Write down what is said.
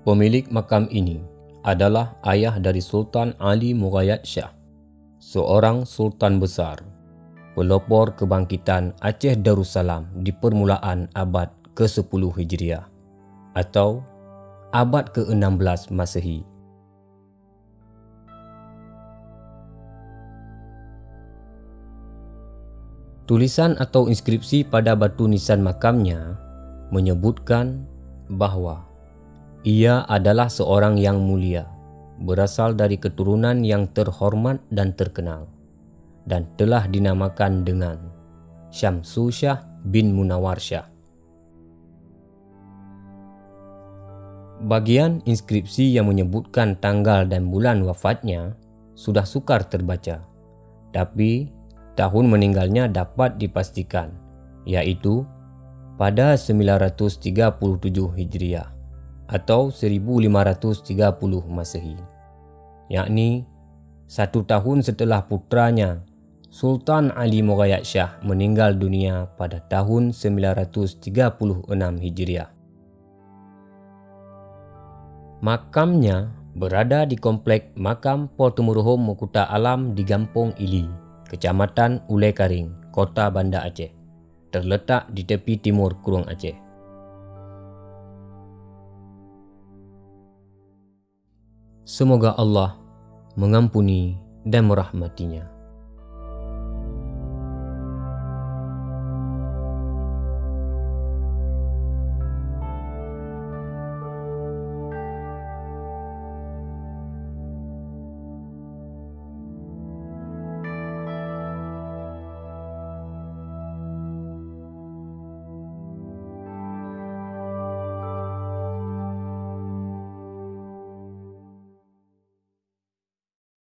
Pemilik makam ini adalah ayah dari Sultan Ali Mughayat Shah, seorang sultan besar, pelopor kebangkitan Aceh Darussalam di permulaan abad ke-10 Hijriah atau abad ke-16 Masehi. Tulisan atau inskripsi pada batu nisan makamnya menyebutkan bahawa ia adalah seorang yang mulia, berasal dari keturunan yang terhormat dan terkenal, dan telah dinamakan dengan Syamsu Shah bin Munawar Shah. Bagian inskripsi yang menyebutkan tanggal dan bulan wafatnya sudah sukar terbaca, tapi tahun meninggalnya dapat dipastikan, iaitu pada 937 Hijriah atau 1530 Masehi, yakni 1 tahun setelah putranya Sultan Ali Mughayat Shah meninggal dunia pada tahun 936 Hijriah. Makamnya berada di komplek Makam Portumuruhum Mukuta Alam di Gampong Ili, Kecamatan Ulai Karing, Kota Banda Aceh, terletak di tepi timur Kurung Aceh. Semoga Allah mengampuni dan merahmatinya.